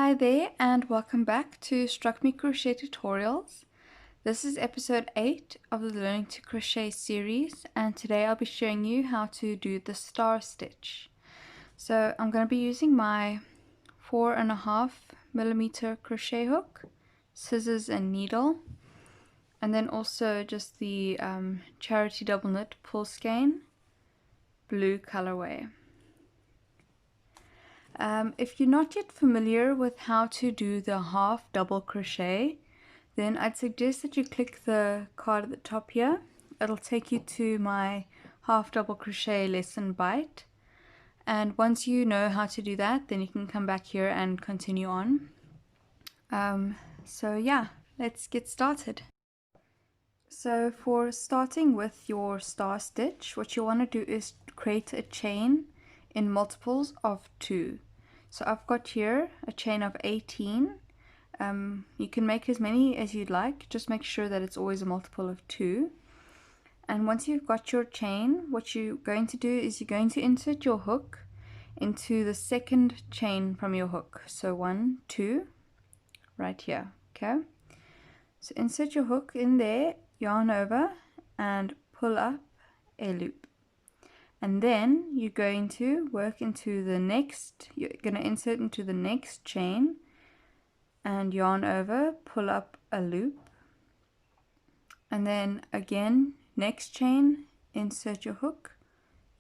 Hi there and welcome back to Struck Me Crochet Tutorials. This is episode 8 of the Learning to Crochet series, and today I'll be showing you how to do the star stitch. So I'm going to be using my 4.5mm crochet hook, scissors and needle, and then also just the charity double knit pull skein, blue colorway. If you're not yet familiar with how to do the half double crochet, then I'd suggest that you click the card at the top here. It'll take you to my half double crochet lesson bite, and once you know how to do that, then you can come back here and continue on. So yeah, let's get started. So for starting with your star stitch, what you want to do is create a chain in multiples of 2. So I've got here a chain of 18. You can make as many as you'd like, just make sure that it's always a multiple of 2. And once you've got your chain, what you're going to do is you're going to insert your hook into the second chain from your hook. So 1, 2, right here, okay? So insert your hook in there, yarn over and pull up a loop. And then you're going to work into the next, you're going to insert into the next chain and yarn over, pull up a loop. And then again, next chain, insert your hook,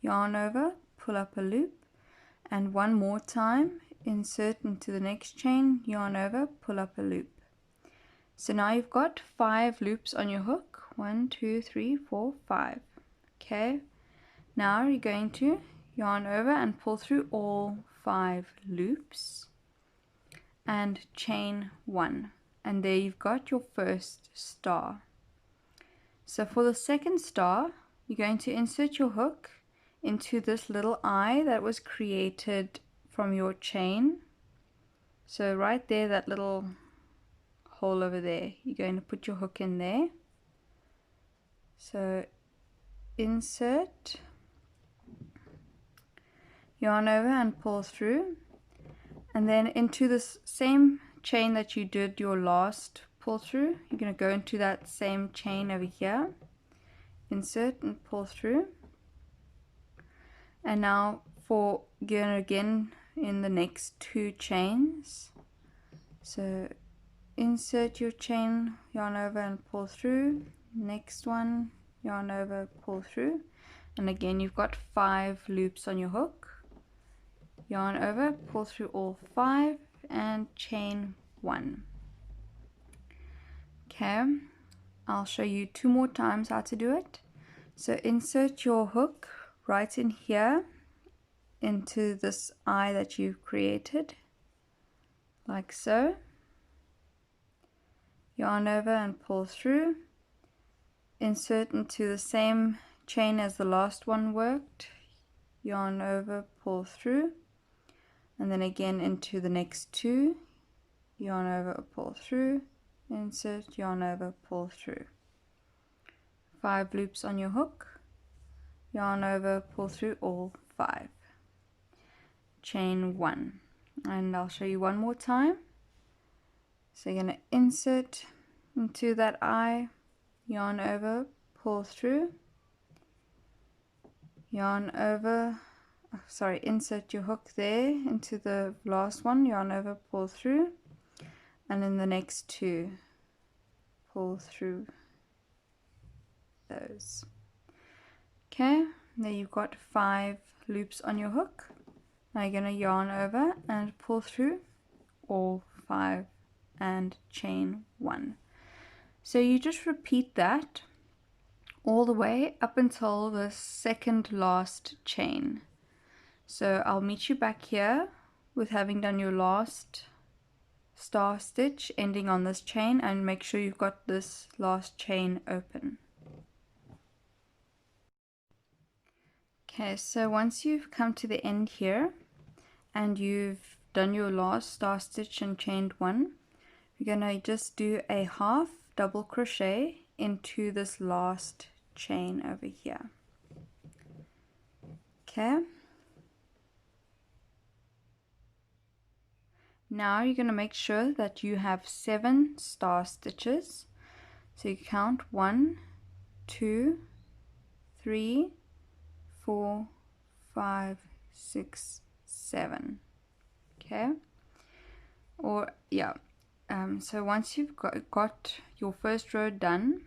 yarn over, pull up a loop. And one more time, insert into the next chain, yarn over, pull up a loop. So now you've got 5 loops on your hook. 1, 2, 3, 4, 5. Okay. Now you're going to yarn over and pull through all 5 loops and chain 1, and there you've got your first star. So for the second star, you're going to insert your hook into this little eye that was created from your chain. So right there, that little hole over there, you're going to put your hook in there. So insert, yarn over and pull through, and then into this same chain that you did your last pull through, you're going to go into that same chain over here, insert and pull through. And now for again in the next 2 chains, so insert your chain, yarn over and pull through, next one, yarn over, pull through, and again you've got 5 loops on your hook. Yarn over, pull through all 5 and chain 1. Okay, I'll show you 2 more times how to do it. So insert your hook right in here into this eye that you've created, like so. Yarn over and pull through. Insert into the same chain as the last one worked. Yarn over, pull through. And then again into the next 2, yarn over, pull through, insert, yarn over, pull through. 5 loops on your hook, yarn over, pull through all 5. Chain 1, and I'll show you one more time. So you're going to insert into that eye, yarn over, pull through, yarn over, insert your hook there into the last one, yarn over, pull through, and in the next 2 pull through those. Okay, there you've got 5 loops on your hook. Now you're going to yarn over and pull through all 5 and chain 1. So you just repeat that all the way up until the second last chain. So I'll meet you back here with having done your last star stitch ending on this chain, and make sure you've got this last chain open. Okay, so once you've come to the end here and you've done your last star stitch and chained 1, you're going to just do a half double crochet into this last chain over here. Okay. Now you're going to make sure that you have 7 star stitches. So you count 1, 2, 3, 4, 5, 6, 7. Okay, or yeah, so once you've got your first row done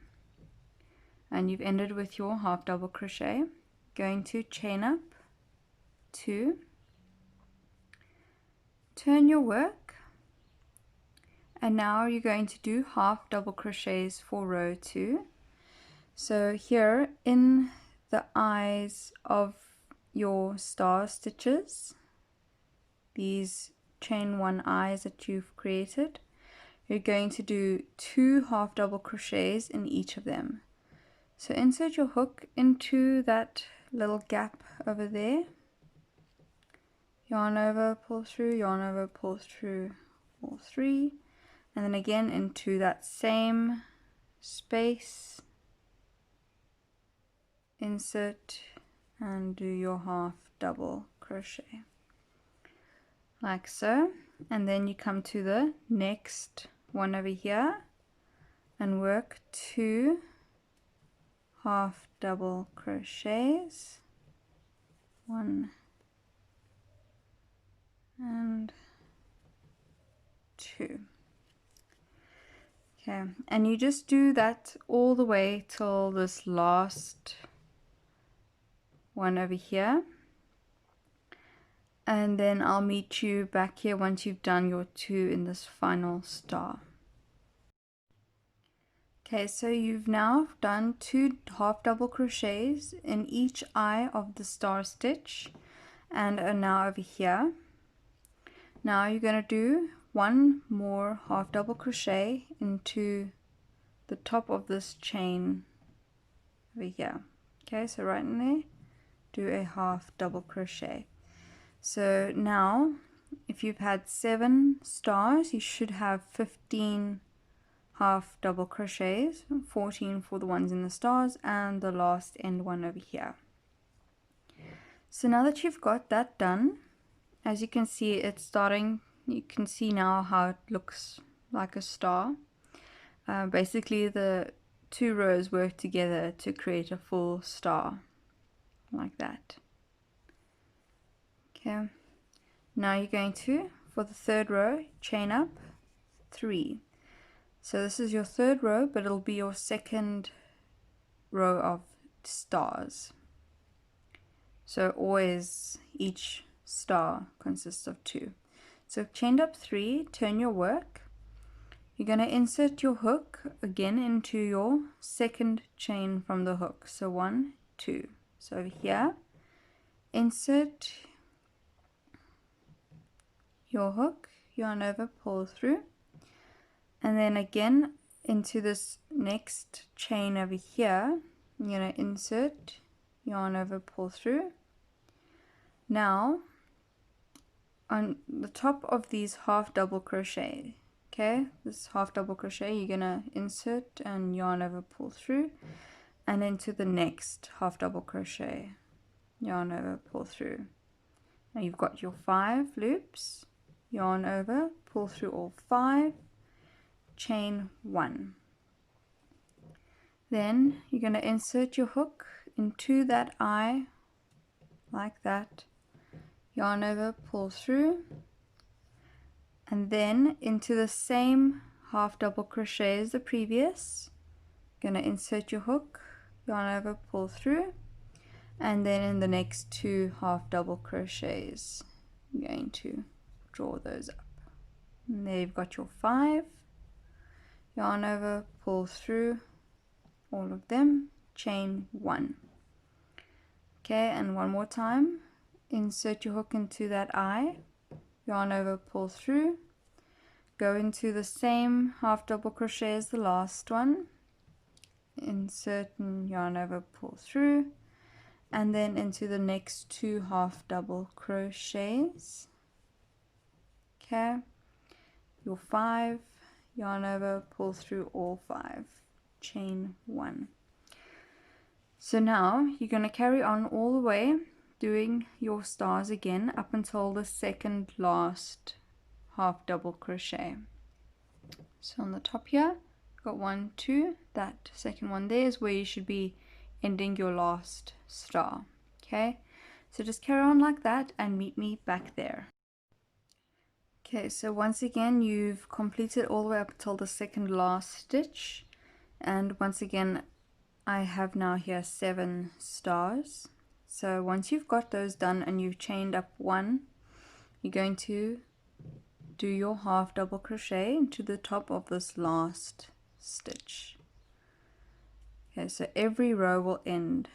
and you've ended with your half double crochet, going to chain up 2, turn your work, and now you're going to do half double crochets for row 2. So here in the eyes of your star stitches, these chain 1 eyes that you've created, you're going to do 2 half double crochets in each of them. So insert your hook into that little gap over there, yarn over, pull through, yarn over, pull through all 3, and then again into that same space, insert and do your half double crochet like so, and then you come to the next one over here and work 2 half double crochets, 1 and 2. Okay, and you just do that all the way till this last one over here, and then I'll meet you back here once you've done your 2 in this final star. Okay, so you've now done 2 half double crochets in each eye of the star stitch and are now over here. Now you're going to do 1 more half double crochet into the top of this chain over here. Okay, so right in there, do a half double crochet. So now if you've had 7 stars, you should have 15 half double crochets, 14 for the ones in the stars and the last end one over here. So now that you've got that done, as you can see, it's starting, you can see now how it looks like a star. Basically the 2 rows work together to create a full star like that. Okay, now you're going to, for the 3rd row, chain up 3. So this is your 3rd row, but it'll be your 2nd row of stars. So always each star consists of 2. So chained up 3, turn your work. You're going to insert your hook again into your 2nd chain from the hook. So 1, 2. So over here, insert your hook, yarn over, pull through, and then again into this next chain over here, I'm going to insert, yarn over, pull through. Now on the top of these half double crochet, okay, this half double crochet, you're going to insert and yarn over, pull through, and into the next half double crochet, yarn over, pull through. Now you've got your 5 loops, yarn over, pull through all 5, chain 1. Then you're going to insert your hook into that eye like that, yarn over, pull through, and then into the same half double crochet as the previous, going to insert your hook, yarn over, pull through, and then in the next 2 half double crochets I'm going to draw those up. And there you've got your 5, yarn over, pull through all of them, chain 1. Okay, and one more time, insert your hook into that eye, yarn over, pull through, go into the same half double crochet as the last one, insert and yarn over, pull through, and then into the next 2 half double crochets. Okay, your 5, yarn over, pull through all 5, chain 1. So now you're going to carry on all the way doing your stars again up until the 2nd last half double crochet. So on the top here, got 1, 2, that second one there is where you should be ending your last star. Okay, so just carry on like that and meet me back there. Okay, so once again you've completed all the way up until the second last stitch, and once again I have now here 7 stars. So once you've got those done and you've chained up 1, you're going to do your half double crochet into the top of this last stitch. Okay, so every row will end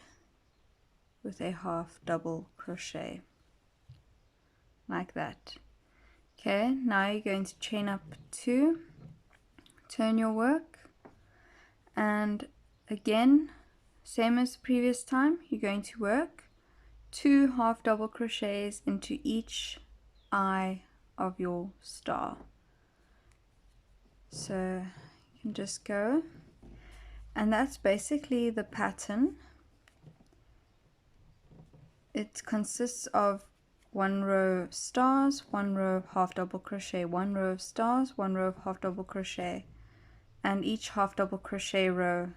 with a half double crochet like that. Okay, now you're going to chain up 2, turn your work, and again, same as the previous time, you're going to work 2 half double crochets into each eye of your star. So you can just go, and that's basically the pattern. It consists of 1 row of stars, 1 row of half double crochet, 1 row of stars, 1 row of half double crochet, and each half double crochet row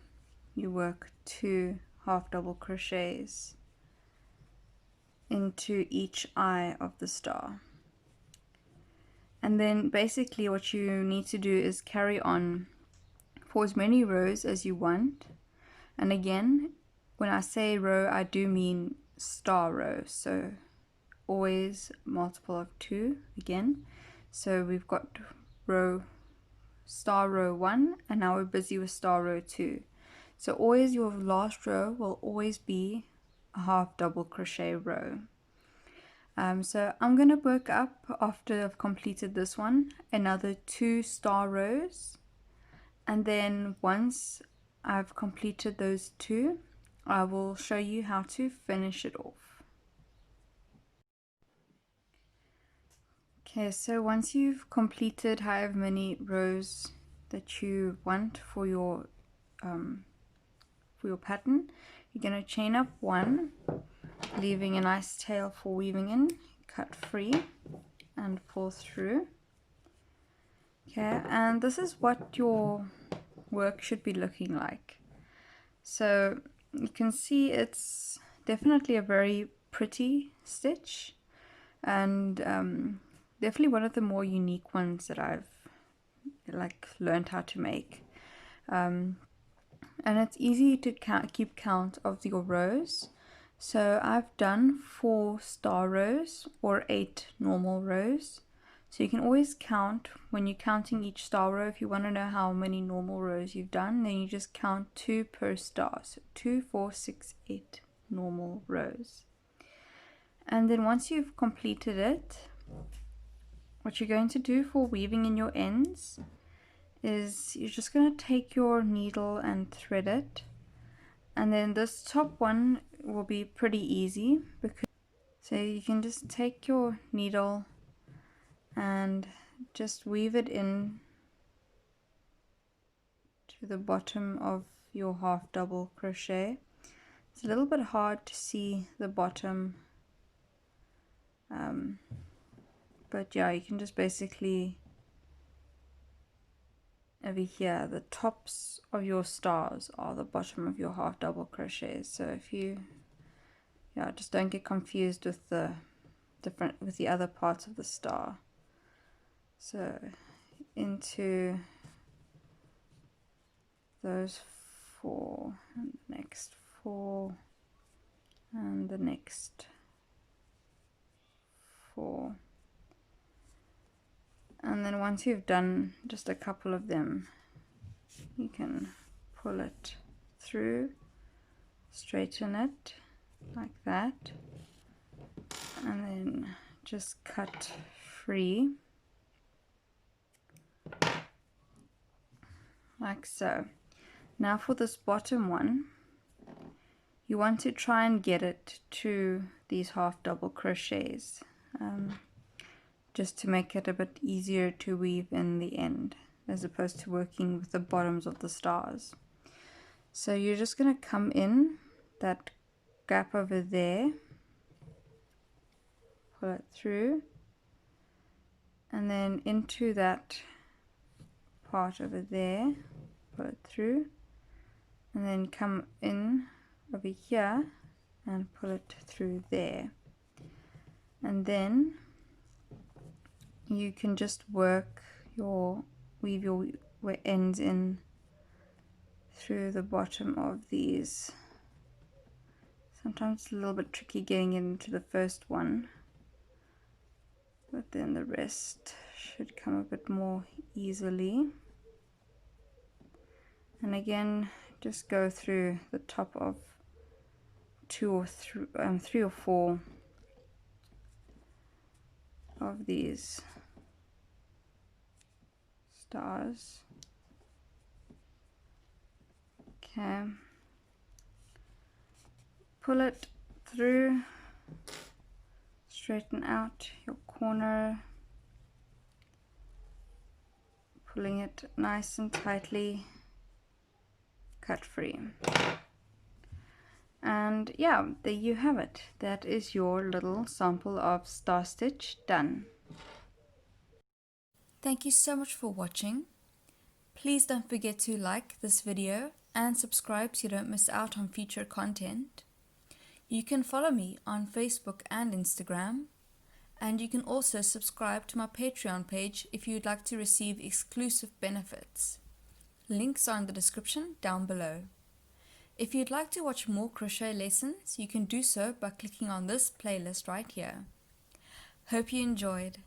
you work 2 half double crochets into each eye of the star. And then basically what you need to do is carry on for as many rows as you want. And again, when I say row, I do mean star row, so always multiple of 2 again. So we've got star row 1, and now we're busy with star row 2. So always your last row will always be a half double crochet row. So I'm going to work up, after I've completed this one, another 2 star rows, and then once I've completed those 2, I will show you how to finish it off. Okay, so once you've completed however many rows that you want for your pattern, you're going to chain up 1, leaving a nice tail for weaving in, cut free and pull through. Okay, and this is what your work should be looking like. So you can see it's definitely a very pretty stitch, and definitely one of the more unique ones that I've learned how to make. And it's easy to keep count of your rows. So I've done 4 star rows or 8 normal rows. So you can always count when you're counting each star row. If you want to know how many normal rows you've done, then you just count 2 per star. So 2, 4, 6, 8 normal rows. And then once you've completed it, what you're going to do for weaving in your ends is you're just going to take your needle and thread it, and then this top one will be pretty easy, so you can just take your needle and just weave it in to the bottom of your half double crochet. It's a little bit hard to see the bottom, but yeah, you can just basically over here, the tops of your stars are the bottom of your half double crochets. So if you just don't get confused with the other parts of the star. So into those 4, and the next 4, and the next 4. And then once you've done just a couple of them, you can pull it through, straighten it like that, and then just cut free like so. Now for this bottom one, you want to try and get it to these half double crochets, just to make it a bit easier to weave in the end, as opposed to working with the bottoms of the stars. So you're just going to come in that gap over there, pull it through, and then into that part over there, pull it through, and then come in over here and pull it through there. And then you can just weave your ends in through the bottom of these. Sometimes it's a little bit tricky getting into the first one, but then the rest should come a bit more easily. And again, just go through the top of three or four of these stars. Okay, pull it through, straighten out your corner, pulling it nice and tightly, cut free. And yeah, there you have it. That is your little sample of star stitch done. Thank you so much for watching. Please don't forget to like this video and subscribe so you don't miss out on future content. You can follow me on Facebook and Instagram, and you can also subscribe to my Patreon page if you'd like to receive exclusive benefits. Links are in the description down below. If you'd like to watch more crochet lessons, you can do so by clicking on this playlist right here. Hope you enjoyed.